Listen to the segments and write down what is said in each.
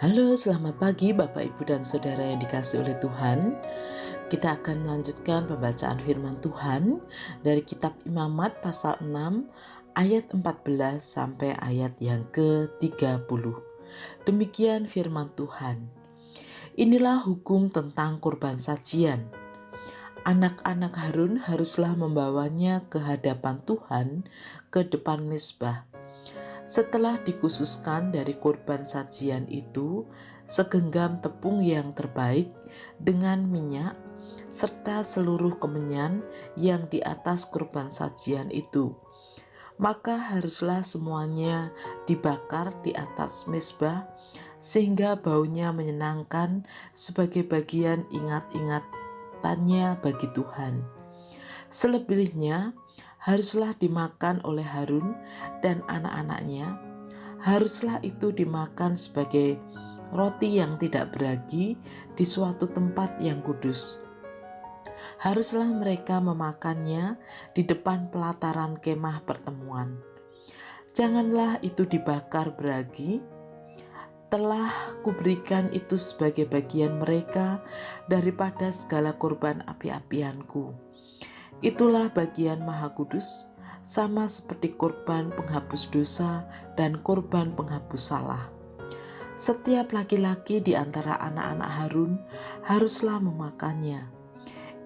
Halo, selamat pagi Bapak, Ibu, dan Saudara yang dikasihi oleh Tuhan. Kita akan melanjutkan pembacaan firman Tuhan dari kitab Imamat pasal 6 ayat 14 sampai ayat yang ke-30. Demikian firman Tuhan. Inilah hukum tentang kurban sajian. Anak-anak Harun haruslah membawanya ke hadapan Tuhan ke depan mezbah. Setelah dikhususkan dari kurban sajian itu, segenggam tepung yang terbaik dengan minyak, serta seluruh kemenyan yang di atas kurban sajian itu. Maka haruslah semuanya dibakar di atas mezbah, sehingga baunya menyenangkan sebagai bagian ingat-ingatannya bagi Tuhan. Selebihnya haruslah dimakan oleh Harun dan anak-anaknya. Haruslah itu dimakan sebagai roti yang tidak beragi di suatu tempat yang kudus. Haruslah mereka memakannya di depan pelataran kemah pertemuan. Janganlah itu dibakar beragi. Telah kuberikan itu sebagai bagian mereka daripada segala kurban api-apianku. Itulah bagian Maha Kudus, sama seperti kurban penghapus dosa dan kurban penghapus salah. Setiap laki-laki di antara anak-anak Harun haruslah memakannya.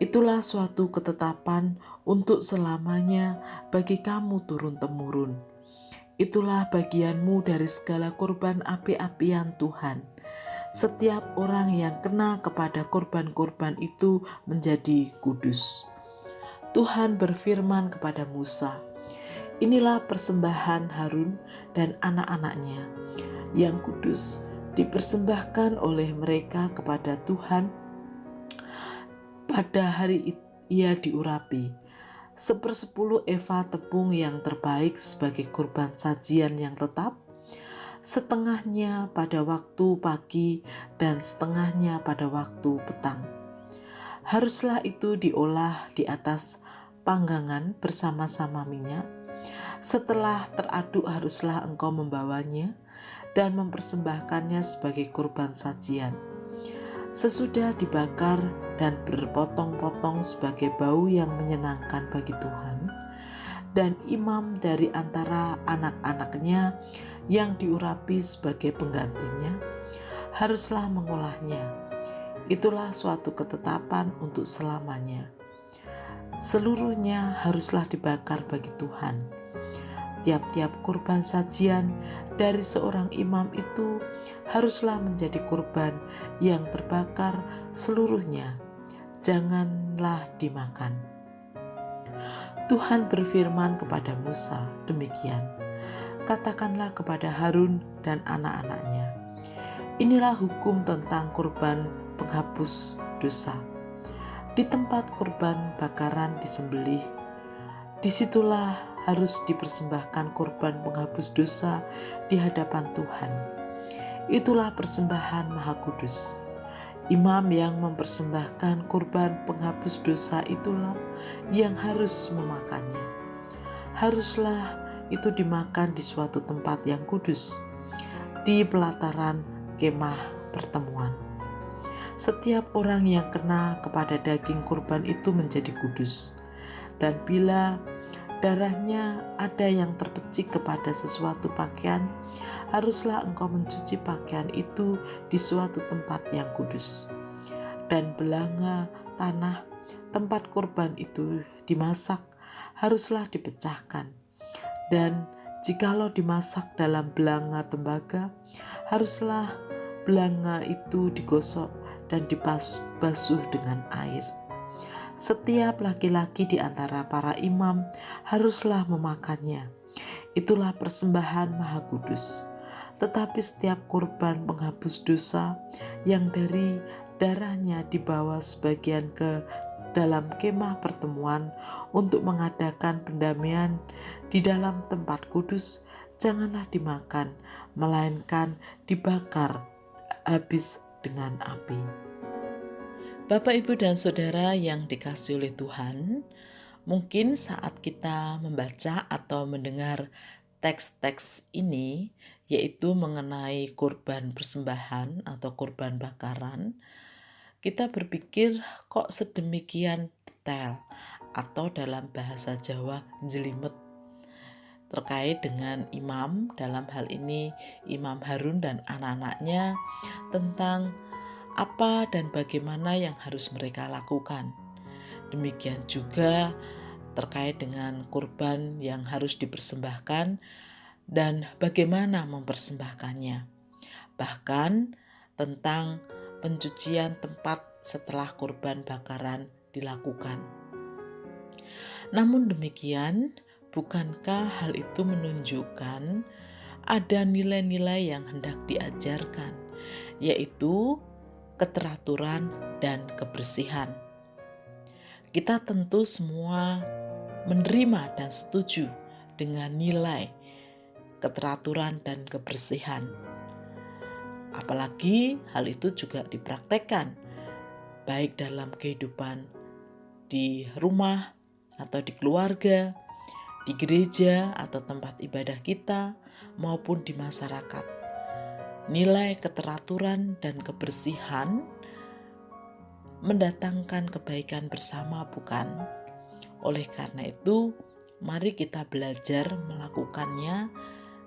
Itulah suatu ketetapan untuk selamanya bagi kamu turun-temurun. Itulah bagianmu dari segala kurban api-apian Tuhan. Setiap orang yang kena kepada kurban-kurban itu menjadi kudus. Tuhan berfirman kepada Musa, "Inilah persembahan Harun dan anak-anaknya yang kudus dipersembahkan oleh mereka kepada Tuhan pada hari ia diurapi. 1/10 eva tepung yang terbaik sebagai kurban sajian yang tetap, setengahnya pada waktu pagi dan setengahnya pada waktu petang. Haruslah itu diolah di atas panggangan bersama-sama minyak. Setelah teraduk haruslah engkau membawanya dan mempersembahkannya sebagai kurban sajian. Sesudah dibakar dan berpotong-potong sebagai bau yang menyenangkan bagi Tuhan, dan imam dari antara anak-anaknya yang diurapi sebagai penggantinya, haruslah mengolahnya. Itulah suatu ketetapan untuk selamanya. Seluruhnya haruslah dibakar bagi Tuhan. Tiap-tiap kurban sajian dari seorang imam itu haruslah menjadi kurban yang terbakar seluruhnya. Janganlah dimakan." Tuhan berfirman kepada Musa demikian, "Katakanlah kepada Harun dan anak-anaknya, inilah hukum tentang kurban penghapus dosa. Di tempat kurban bakaran disembelih, disitulah harus dipersembahkan kurban penghapus dosa di hadapan Tuhan. Itulah persembahan Maha Kudus. Imam yang mempersembahkan kurban penghapus dosa itulah yang harus memakannya. Haruslah itu dimakan di suatu tempat yang kudus, di pelataran kemah pertemuan. Setiap orang yang kena kepada daging kurban itu menjadi kudus. Dan bila darahnya ada yang terpecik kepada sesuatu pakaian, haruslah engkau mencuci pakaian itu di suatu tempat yang kudus. Dan belanga tanah tempat kurban itu dimasak haruslah dipecahkan. Dan jikalau dimasak dalam belanga tembaga, haruslah belanga itu digosok dan dibasuh dengan air. Setiap laki-laki di antara para imam haruslah memakannya. Itulah persembahan Maha Kudus. Tetapi setiap kurban penghapus dosa yang dari darahnya dibawa sebagian ke dalam kemah pertemuan untuk mengadakan pendamaian di dalam tempat kudus, janganlah dimakan, melainkan dibakar habis dengan api." Bapak, Ibu, dan Saudara yang dikasihi oleh Tuhan, mungkin saat kita membaca atau mendengar teks-teks ini, yaitu mengenai kurban persembahan atau kurban bakaran, kita berpikir kok sedemikian detail atau dalam bahasa Jawa jelimet terkait dengan imam, dalam hal ini Imam Harun dan anak-anaknya, tentang apa dan bagaimana yang harus mereka lakukan. Demikian juga terkait dengan kurban yang harus dipersembahkan dan bagaimana mempersembahkannya. Bahkan tentang pencucian tempat setelah kurban bakaran dilakukan. Namun demikian, bukankah hal itu menunjukkan ada nilai-nilai yang hendak diajarkan, yaitu keteraturan dan kebersihan? Kita tentu semua menerima dan setuju dengan nilai keteraturan dan kebersihan. Apalagi hal itu juga dipraktekkan baik dalam kehidupan di rumah atau di keluarga, di gereja atau tempat ibadah kita, maupun di masyarakat. Nilai keteraturan dan kebersihan mendatangkan kebaikan bersama, bukan? Oleh karena itu, mari kita belajar melakukannya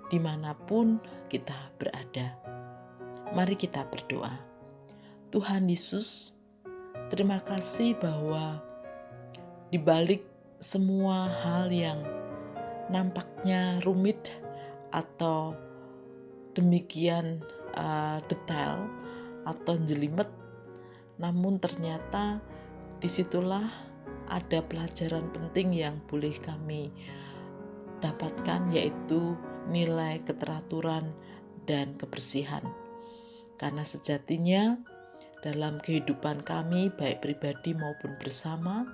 dimanapun kita berada. Mari kita berdoa. Tuhan Yesus, terima kasih bahwa di balik semua hal yang nampaknya rumit atau demikian detail atau jelimet, namun ternyata disitulah ada pelajaran penting yang boleh kami dapatkan, yaitu nilai keteraturan dan kebersihan. Karena sejatinya dalam kehidupan kami baik pribadi maupun bersama,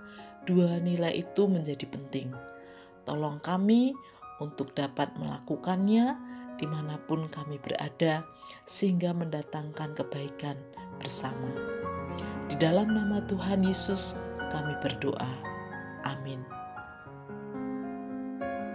dua nilai itu menjadi penting. Tolong kami untuk dapat melakukannya dimanapun kami berada, sehingga mendatangkan kebaikan bersama. Di dalam nama Tuhan Yesus kami berdoa. Amin.